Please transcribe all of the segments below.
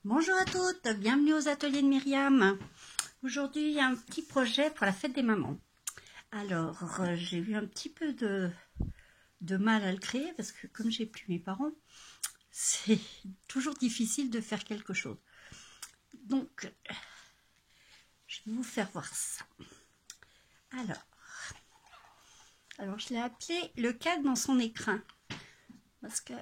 Bonjour à toutes, bienvenue aux ateliers de Myriam. Aujourd'hui, il y a un petit projet pour la fête des mamans. Alors, j'ai eu un petit peu de mal à le créer parce que comme j'ai plus mes parents, c'est toujours difficile de faire quelque chose. Donc, je vais vous faire voir ça. Alors je l'ai appelé le cadre dans son écrin parce que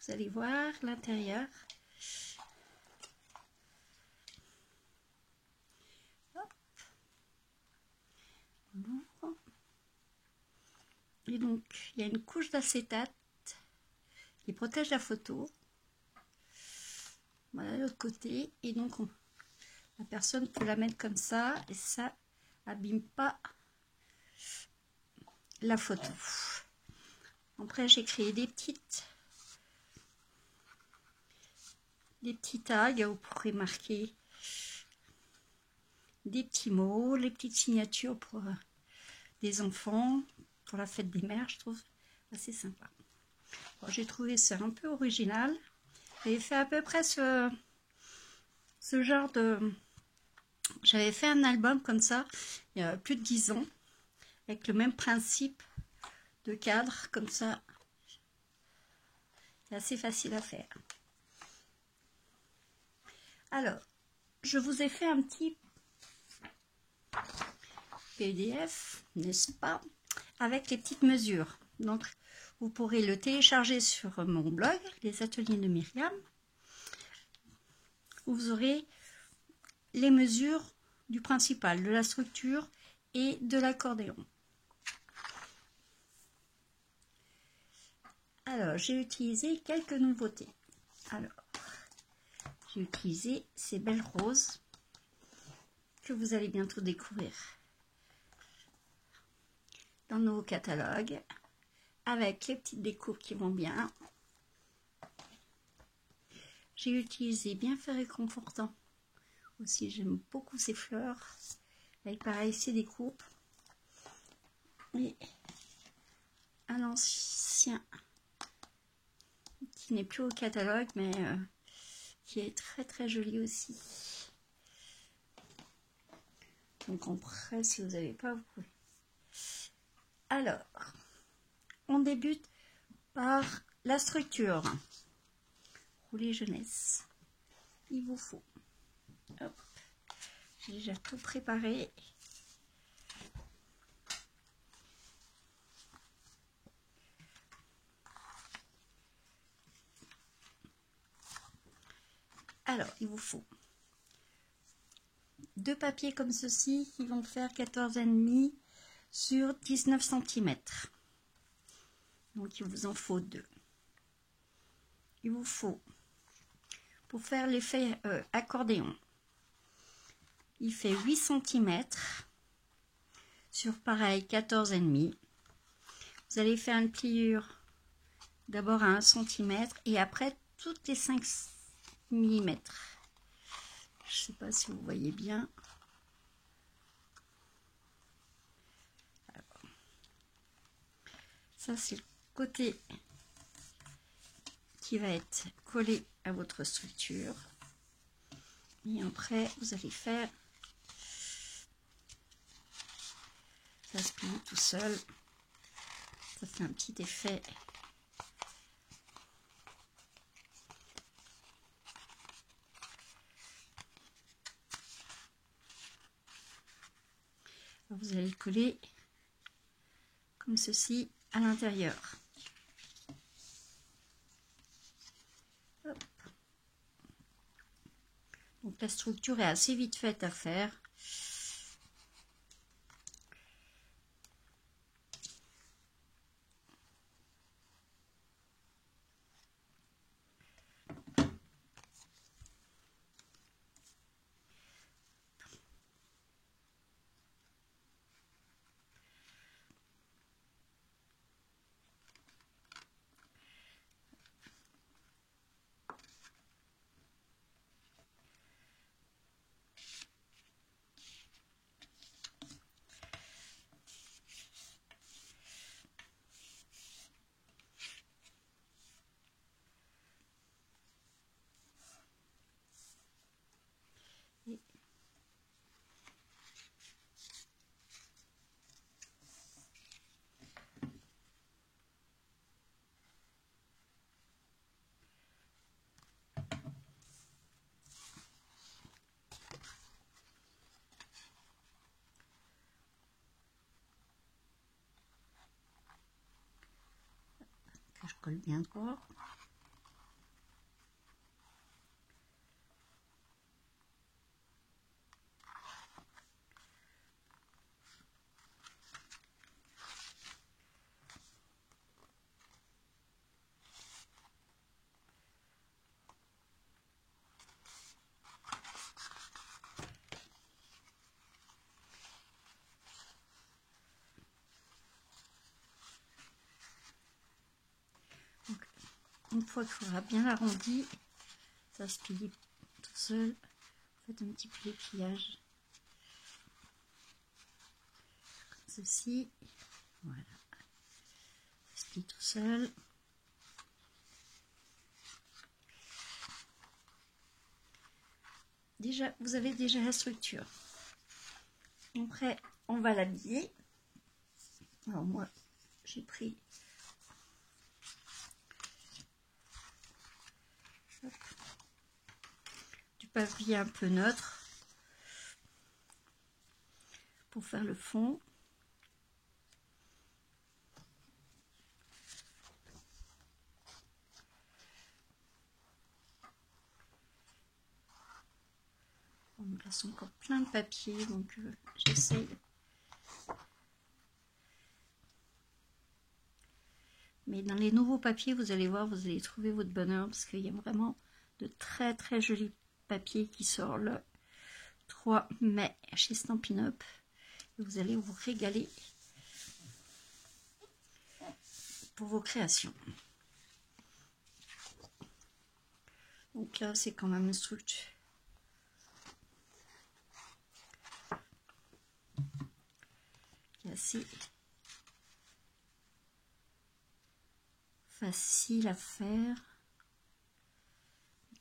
vous allez voir l'intérieur. Et donc, il y a une couche d'acétate qui protège la photo. Voilà l'autre côté. Et donc, la personne peut la mettre comme ça et ça n'abîme pas la photo. Après, j'ai créé des petits tags. Vous pourrez marquer des petits mots, les petites signatures pour des enfants, pour la fête des mères, je trouve assez sympa. Bon, j'ai trouvé ça un peu original. J'avais fait à peu près ce genre de... J'avais fait un album comme ça, il y a plus de 10 ans, avec le même principe de cadre, comme ça. C'est assez facile à faire. Alors, je vous ai fait un petit PDF, n'est-ce pas, avec les petites mesures. Donc, vous pourrez le télécharger sur mon blog, les ateliers de Myriam. Vous aurez les mesures du principal, de la structure et de l'accordéon. Alors, j'ai utilisé quelques nouveautés. Alors, j'ai utilisé ces belles roses que vous allez bientôt découvrir dans nos catalogues, avec les petites découpes qui vont bien. J'ai utilisé Bien Faire et Confortant. Aussi, j'aime beaucoup ces fleurs. Avec pareil, ces découpes. Et un ancien qui n'est plus au catalogue, mais qui est très très joli aussi. Donc en prêt, si vous n'avez pas, vous pouvez. Alors, on débute par la structure. Rouler jeunesse. Il vous faut. Hop. J'ai déjà tout préparé. Alors, il vous faut 2 papiers comme ceci qui vont faire 14,5 sur 19 cm. Donc, il vous en faut 2. Il vous faut, pour faire l'effet accordéon, il fait 8 cm sur pareil 14,5. Vous allez faire une pliure d'abord à 1 cm et après toutes les 5 mm. Je ne sais pas si vous voyez bien. Alors, ça c'est le côté qui va être collé à votre structure. Et après, vous allez faire... Ça se plie tout seul. Ça fait un petit effet. Vous allez le coller comme ceci à l'intérieur. Donc la structure est assez vite faite à faire. colle bien encore. Donc, une fois qu'il aura bien arrondi, ça se plie tout seul. Faites un petit peu de pliage. Comme ceci. Voilà. Ça se plie tout seul. Déjà, vous avez déjà la structure. Après, on va l'habiller. Alors moi, j'ai pris du papier un peu neutre pour faire le fond. Donc là, c'est encore plein de papier, donc j'essaye. Mais dans les nouveaux papiers, vous allez voir, vous allez trouver votre bonheur parce qu'il y a vraiment de très très jolis papiers qui sortent le 3 mai chez Stampin' Up. Vous allez vous régaler pour vos créations. Donc là, c'est quand même une structure qui est assez facile à faire,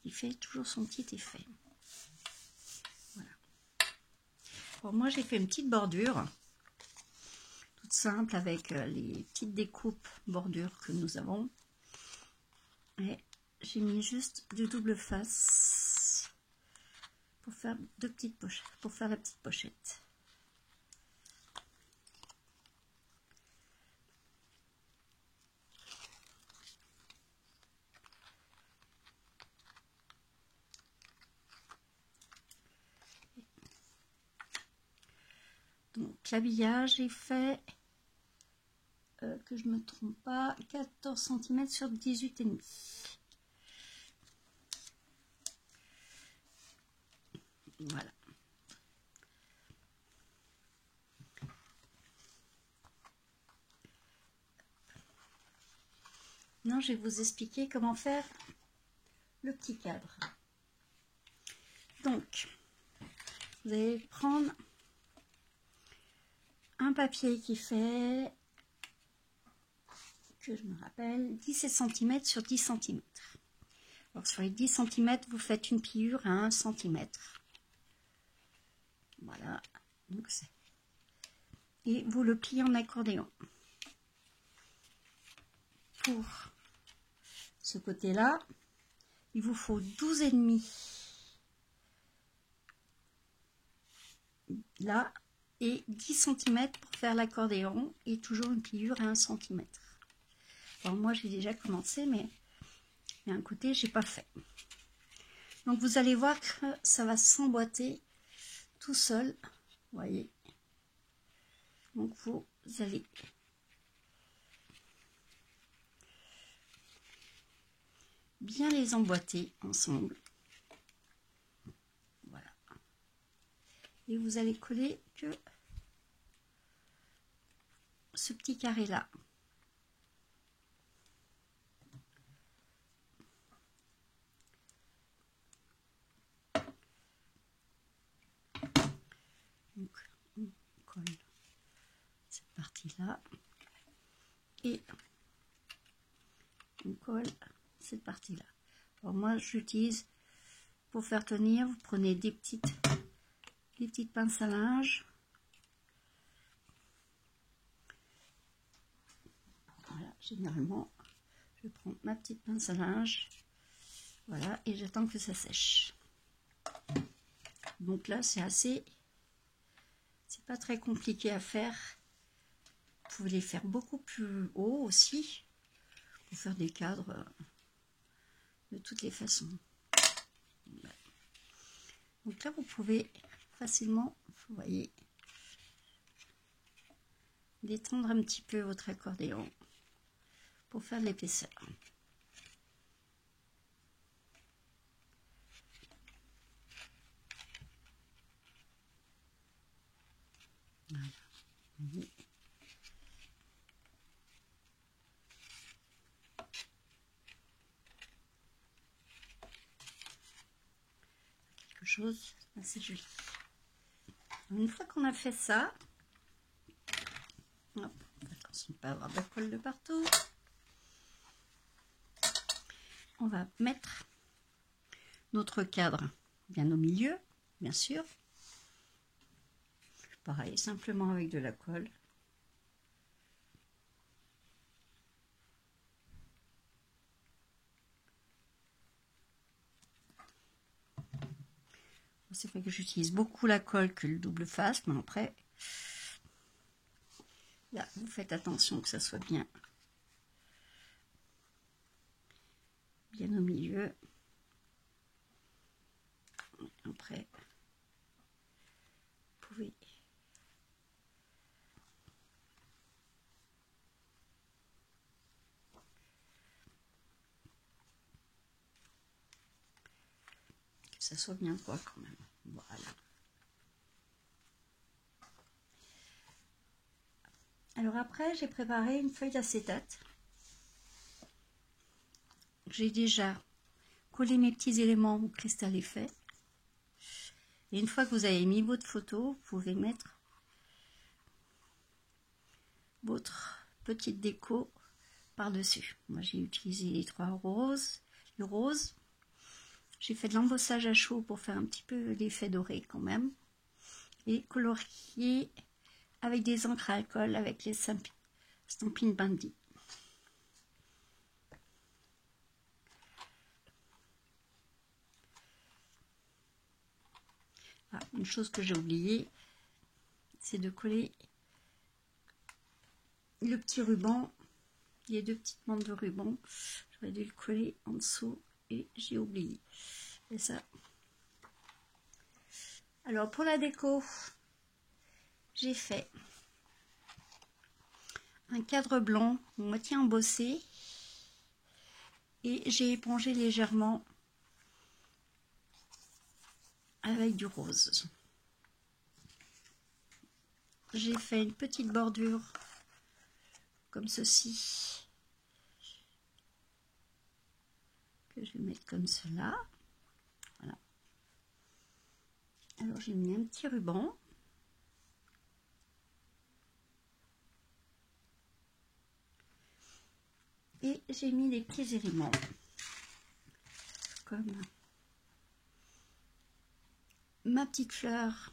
qui fait toujours son petit effet. Voilà. Bon, moi j'ai fait une petite bordure toute simple avec les petites découpes bordures que nous avons, et j'ai mis juste du double face pour faire deux petites pochettes, pour faire la petite pochette. Donc l'habillage est fait, que je me trompe pas, 14 cm sur 18,5. Voilà. Maintenant, je vais vous expliquer comment faire le petit cadre. Donc, vous allez prendre un papier qui fait, que je me rappelle, 17 cm sur 10 cm. Alors sur les 10 cm, vous faites une pliure à 1 cm. Voilà. Donc et vous le pliez en accordéon. Pour ce côté-là, il vous faut 12,5 là et 10 cm pour faire l'accordéon et toujours une pliure à 1 cm. Alors moi j'ai déjà commencé, mais il y a un côté j'ai pas fait. Donc vous allez voir que ça va s'emboîter tout seul, vous voyez. Donc vous allez bien les emboîter ensemble. Voilà. Et vous allez coller que ce petit carré là. Donc on colle cette partie là et on colle cette partie là. Alors moi j'utilise, pour faire tenir, vous prenez des petites pinces à linge. Voilà, généralement je prends ma petite pince à linge, voilà, et j'attends que ça sèche. Donc là c'est pas très compliqué à faire. Vous pouvez les faire beaucoup plus haut aussi, pour faire des cadres de toutes les façons. Voilà. Donc là, vous pouvez facilement, vous voyez, détendre un petit peu votre accordéon pour faire de l'épaisseur. Voilà. Quelque chose assez joli. Une fois qu'on a fait ça, hop, attention de ne pas avoir de la colle de partout, on va mettre notre cadre bien au milieu, bien sûr. Pareil, simplement avec de la colle. C'est vrai que j'utilise beaucoup la colle que le double face, mais après, là, vous faites attention que ça soit bien au milieu. Après, vous pouvez que ça soit bien droit quand même. Voilà. Alors après, j'ai préparé une feuille d'acétate. J'ai déjà collé mes petits éléments au cristal effet. Et une fois que vous avez mis votre photo, vous pouvez mettre votre petite déco par-dessus. Moi, j'ai utilisé les 3 roses, le rose. J'ai fait de l'embossage à chaud pour faire un petit peu l'effet doré quand même. Et colorier avec des encres à alcool avec les Stampin' Bundy. Ah, une chose que j'ai oublié, c'est de coller le petit ruban, les 2 petites bandes de ruban. J'aurais dû le coller en dessous et j'ai oublié. Et ça. Alors pour la déco, j'ai fait un cadre blanc moitié embossé et j'ai épongé légèrement avec du rose. J'ai fait une petite bordure comme ceci, que je vais mettre comme cela. Voilà. Alors j'ai mis un petit ruban. Et j'ai mis des petits éléments, comme ma petite fleur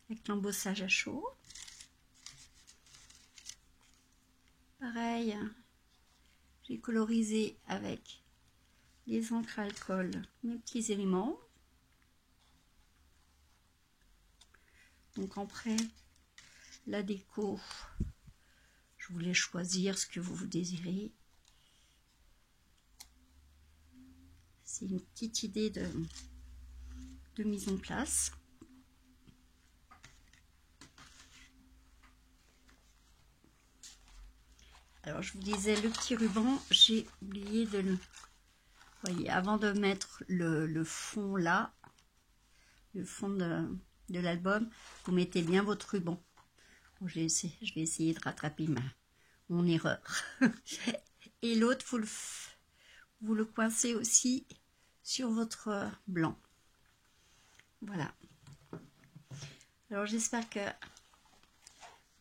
avec l'embossage à chaud. Pareil, j'ai colorisé avec les encres à alcool mes petits éléments. Donc après la déco, je voulais choisir ce que vous désirez. C'est une petite idée de mise en place. Alors je vous disais, le petit ruban, j'ai oublié de le... Voyez, avant de mettre le fond là, le fond de l'album, vous mettez bien votre ruban. Bon, je vais essayer de rattraper mon erreur. Et l'autre, vous le coincez aussi sur votre blanc. Voilà. Alors j'espère que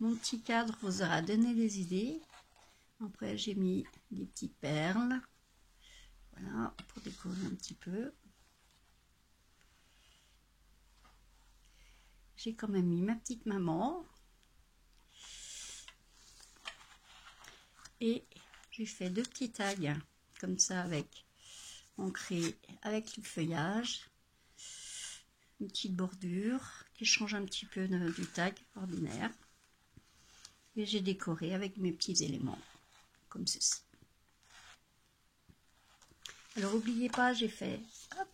mon petit cadre vous aura donné des idées. Après j'ai mis des petites perles. Voilà, pour décorer un petit peu. J'ai quand même mis ma petite maman. Et j'ai fait 2 petits tags comme ça avec ancré avec le feuillage. Une petite bordure qui change un petit peu du tag ordinaire. Et j'ai décoré avec mes petits éléments comme ceci. Alors n'oubliez pas, j'ai fait hop,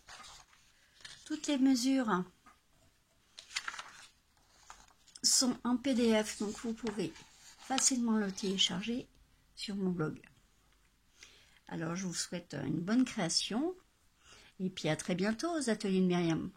toutes les mesures sont en PDF, donc vous pouvez facilement le télécharger sur mon blog. Alors je vous souhaite une bonne création et puis à très bientôt aux ateliers de Myriam.